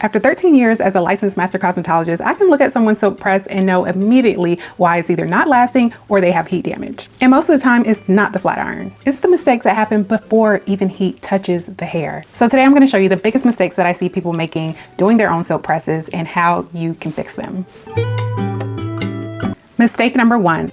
After 13 years as a licensed master cosmetologist, I can look at someone's silk press and know immediately why it's either not lasting or they have heat damage. And most of the time, it's not the flat iron. It's the mistakes that happen before even heat touches the hair. So today I'm going to show you the biggest mistakes that I see people making doing their own silk presses and how you can fix them. Mistake number 1,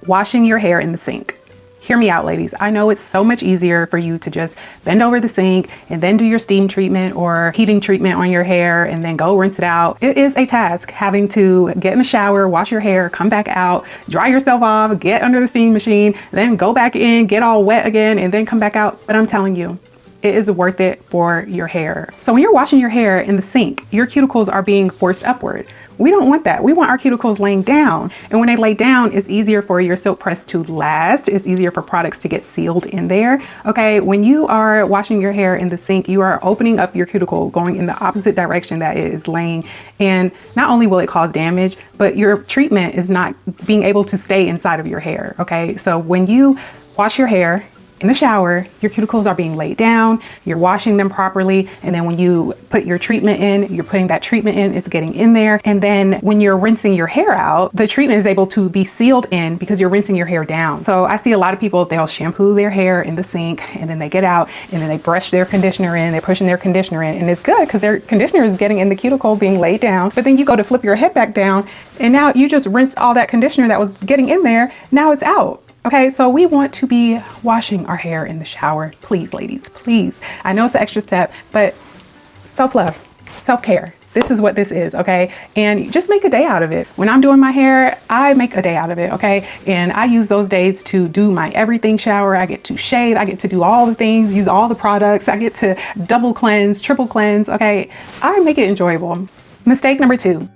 washing your hair in the sink. Hear me out, ladies. I know it's so much easier for you to just bend over the sink and then do your steam treatment or heating treatment on your hair and then go rinse it out. It is a task having to get in the shower, wash your hair, come back out, dry yourself off, get under the steam machine, then go back in, get all wet again, and then come back out. But I'm telling you, it is worth it for your hair. So when you're washing your hair in the sink, your cuticles are being forced upward. We don't want that. We want our cuticles laying down. And when they lay down, it's easier for your silk press to last. It's easier for products to get sealed in there. Okay, when you are washing your hair in the sink, you are opening up your cuticle, going in the opposite direction that it is laying. And not only will it cause damage, but your treatment is not being able to stay inside of your hair. Okay, so when you wash your hair in the shower, your cuticles are being laid down, you're washing them properly, and then when you put your treatment in, you're putting that treatment in, it's getting in there. And then when you're rinsing your hair out, the treatment is able to be sealed in because you're rinsing your hair down. So I see a lot of people, they'll shampoo their hair in the sink and then they get out and then they brush their conditioner in, they're pushing their conditioner in, and it's good because their conditioner is getting in the cuticle, being laid down. But then you go to flip your head back down and now you just rinse all that conditioner that was getting in there, now it's out. Okay, so we want to be washing our hair in the shower. Please, ladies, please. I know it's an extra step, but self-love, self-care. This is what this is, okay? And just make a day out of it. When I'm doing my hair, I make a day out of it, okay? And I use those days to do my everything shower. I get to shave, I get to do all the things, use all the products. I get to double cleanse, triple cleanse, okay? I make it enjoyable. Mistake number 2,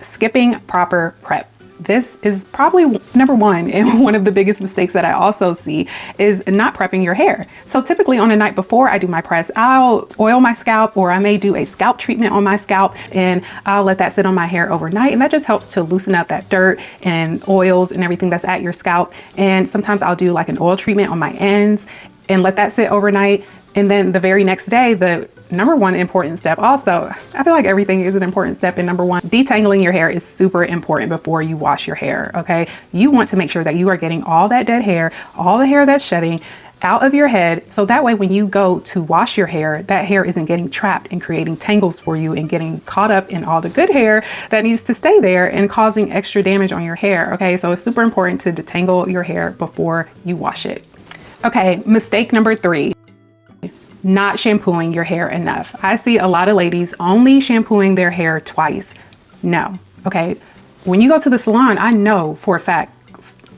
skipping proper prep. This is probably number 1 and one of the biggest mistakes that I also see is not prepping your hair. So typically on the night before I do my press, I'll oil my scalp, or I may do a scalp treatment on my scalp and I'll let that sit on my hair overnight, and that just helps to loosen up that dirt and oils and everything that's at your scalp. And sometimes I'll do like an oil treatment on my ends and let that sit overnight. And then the very next day, the number 1 important step also, I feel like everything is an important step in number 1. Detangling your hair is super important before you wash your hair, okay? You want to make sure that you are getting all that dead hair, all the hair that's shedding out of your head. So that way, when you go to wash your hair, that hair isn't getting trapped and creating tangles for you and getting caught up in all the good hair that needs to stay there and causing extra damage on your hair, okay? So it's super important to detangle your hair before you wash it. Okay, mistake number 3. Not shampooing your hair enough. I see a lot of ladies only shampooing their hair twice. No, okay. When you go to the salon, I know for a fact,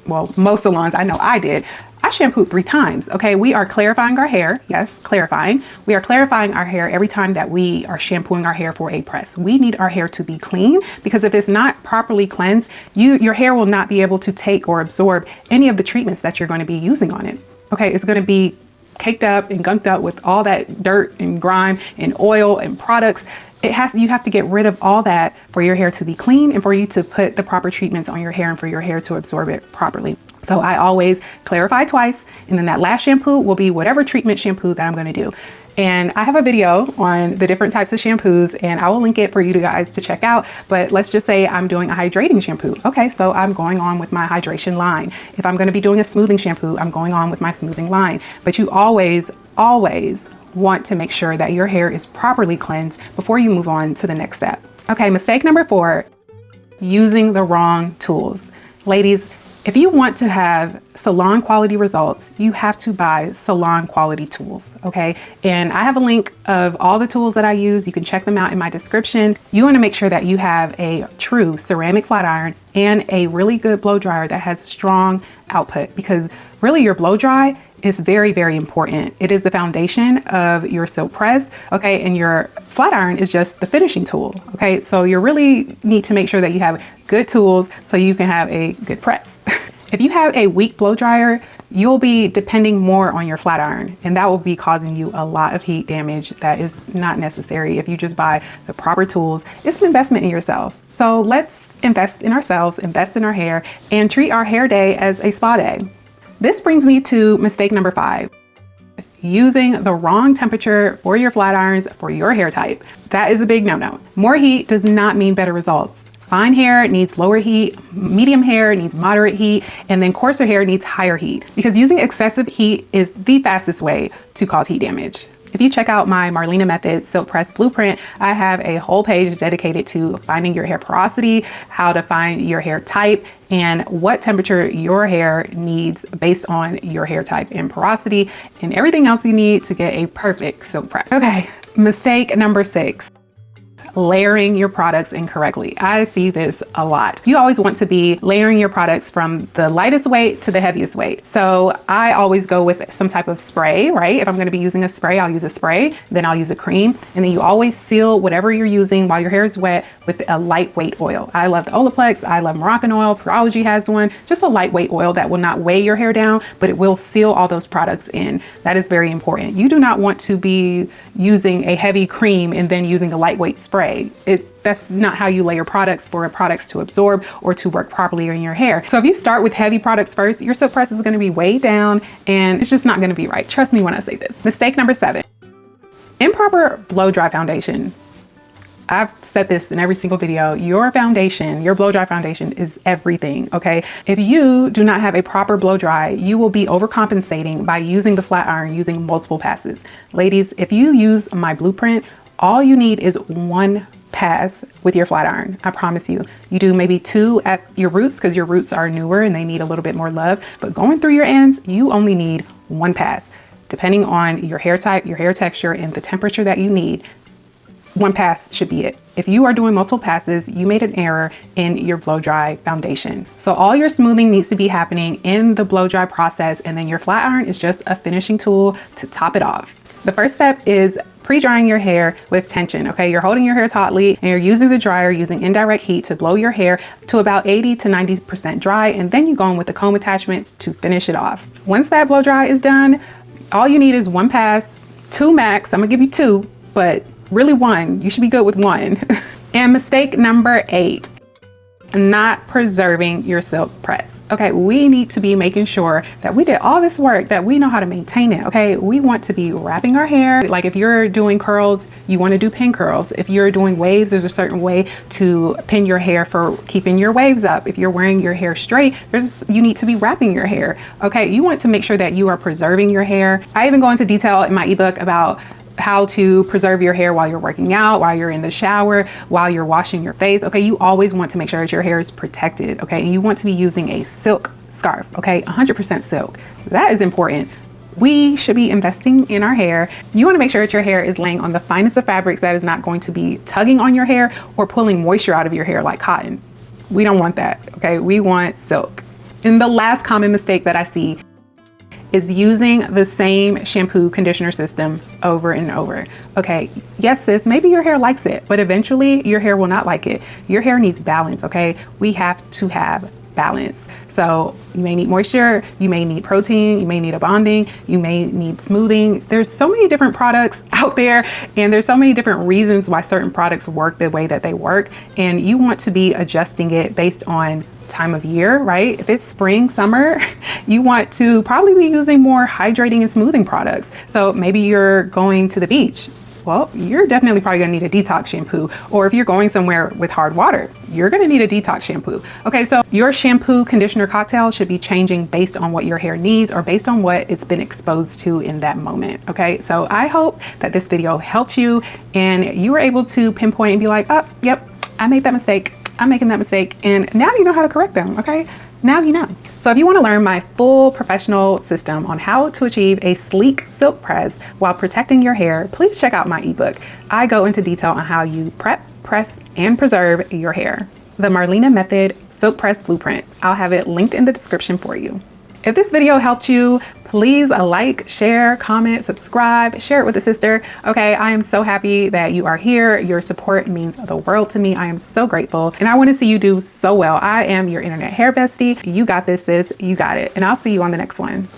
well, most salons, I know I did, I shampooed 3 times, okay? We are clarifying our hair, yes, clarifying. We are clarifying our hair every time that we are shampooing our hair for a press. We need our hair to be clean because if it's not properly cleansed, your hair will not be able to take or absorb any of the treatments that you're going to be using on it, okay? It's going to be caked up and gunked up with all that dirt and grime and oil and products. You have to get rid of all that for your hair to be clean and for you to put the proper treatments on your hair and for your hair to absorb it properly. So I always clarify twice, and then that last shampoo will be whatever treatment shampoo that I'm going to do. And I have a video on the different types of shampoos and I will link it for you guys to check out. But let's just say I'm doing a hydrating shampoo. Okay, so I'm going on with my hydration line. If I'm going to be doing a smoothing shampoo, I'm going on with my smoothing line. But you always want to make sure that your hair is properly cleansed before you move on to the next step. Okay, mistake number 4, using the wrong tools. Ladies, if you want to have salon quality results, you have to buy salon quality tools, okay? And I have a link of all the tools that I use. You can check them out in my description. You want to make sure that you have a true ceramic flat iron and a really good blow dryer that has strong output, because really your blow dry is very, very important. It is the foundation of your silk press, okay? And your flat iron is just the finishing tool, okay? So you really need to make sure that you have good tools so you can have a good press. If you have a weak blow dryer, you'll be depending more on your flat iron, and that will be causing you a lot of heat damage that is not necessary. If you just buy the proper tools, it's an investment in yourself. So let's invest in ourselves, invest in our hair, and treat our hair day as a spa day. This brings me to mistake number 5, using the wrong temperature for your flat irons for your hair type. That is a big no-no. More heat does not mean better results. Fine hair needs lower heat, medium hair needs moderate heat, and then coarser hair needs higher heat, because using excessive heat is the fastest way to cause heat damage. If you check out my Marlena Method Silk Press Blueprint, I have a whole page dedicated to finding your hair porosity, how to find your hair type, and what temperature your hair needs based on your hair type and porosity, and everything else you need to get a perfect silk press. Okay, mistake number 6. Layering your products incorrectly. I see this a lot. You always want to be layering your products from the lightest weight to the heaviest weight. So I always go with some type of spray, right? If I'm going to be using a spray, I'll use a spray, then I'll use a cream, and then you always seal whatever you're using while your hair is wet with a lightweight oil. I love the Olaplex, I love Moroccan oil, Purology has one, just a lightweight oil that will not weigh your hair down, but it will seal all those products in. That is very important. You do not want to be using a heavy cream and then using a lightweight spray. That's not how you layer products for products to absorb or to work properly in your hair. So if you start with heavy products first, your silk press is going to be way down and it's just not going to be right. Trust me when I say this. Mistake number 7, improper blow dry foundation. I've said this in every single video. Your foundation, your blow dry foundation is everything, okay? If you do not have a proper blow dry, you will be overcompensating by using the flat iron using multiple passes. Ladies, if you use my blueprint, all you need is 1 pass with your flat iron. I promise you. You do maybe 2 at your roots because your roots are newer and they need a little bit more love. But going through your ends, you only need 1 pass. Depending on your hair type, your hair texture, and the temperature that you need, 1 pass should be it. If you are doing multiple passes, you made an error in your blow dry foundation. So all your smoothing needs to be happening in the blow dry process, and then your flat iron is just a finishing tool to top it off. The first step is pre-drying your hair with tension, okay? You're holding your hair tautly and you're using the dryer using indirect heat to blow your hair to about 80 to 90% dry, and then you go in with the comb attachments to finish it off. Once that blow dry is done, all you need is 1 pass, 2 max. I'm gonna give you 2, but really 1. You should be good with 1. And mistake number 8, not preserving your silk press. Okay, we need to be making sure that we did all this work, that we know how to maintain it, okay? We want to be wrapping our hair. Like if you're doing curls, you want to do pin curls. If you're doing waves, there's a certain way to pin your hair for keeping your waves up. If you're wearing your hair straight, you need to be wrapping your hair, okay? You want to make sure that you are preserving your hair. I even go into detail in my ebook about how to preserve your hair while you're working out, while you're in the shower, while you're washing your face. Okay, you always want to make sure that your hair is protected, okay? And you want to be using a silk scarf, okay? 100% silk. That is important. We should be investing in our hair. You want to make sure that your hair is laying on the finest of fabrics that is not going to be tugging on your hair or pulling moisture out of your hair like cotton. We don't want that, okay? We want silk. And the last common mistake that I see is using the same shampoo conditioner system over and over. Okay, yes sis, maybe your hair likes it, but eventually your hair will not like it. Your hair needs balance, okay? We have to have balance. So you may need moisture, you may need protein, you may need a bonding, you may need smoothing. There's so many different products out there, and there's so many different reasons why certain products work the way that they work, and you want to be adjusting it based on time of year, right? If it's spring, summer, you want to probably be using more hydrating and smoothing products. So maybe you're going to the beach. Well, you're definitely probably gonna need a detox shampoo. Or if you're going somewhere with hard water, you're gonna need a detox shampoo. Okay, so your shampoo conditioner cocktail should be changing based on what your hair needs or based on what it's been exposed to in that moment, okay? So I hope that this video helped you and you were able to pinpoint and be like, oh, yep, I made that mistake. I'm making that mistake, and now you know how to correct them, okay? Now you know. So if you want to learn my full professional system on how to achieve a sleek silk press while protecting your hair, please check out my ebook. I go into detail on how you prep, press, and preserve your hair. The Marlena Method Silk Press Blueprint. I'll have it linked in the description for you. If this video helped you, please like, share, comment, subscribe, share it with a sister. Okay, I am so happy that you are here. Your support means the world to me. I am so grateful, and I want to see you do so well. I am your internet hair bestie. You got this, sis. You got it. And I'll see you on the next one.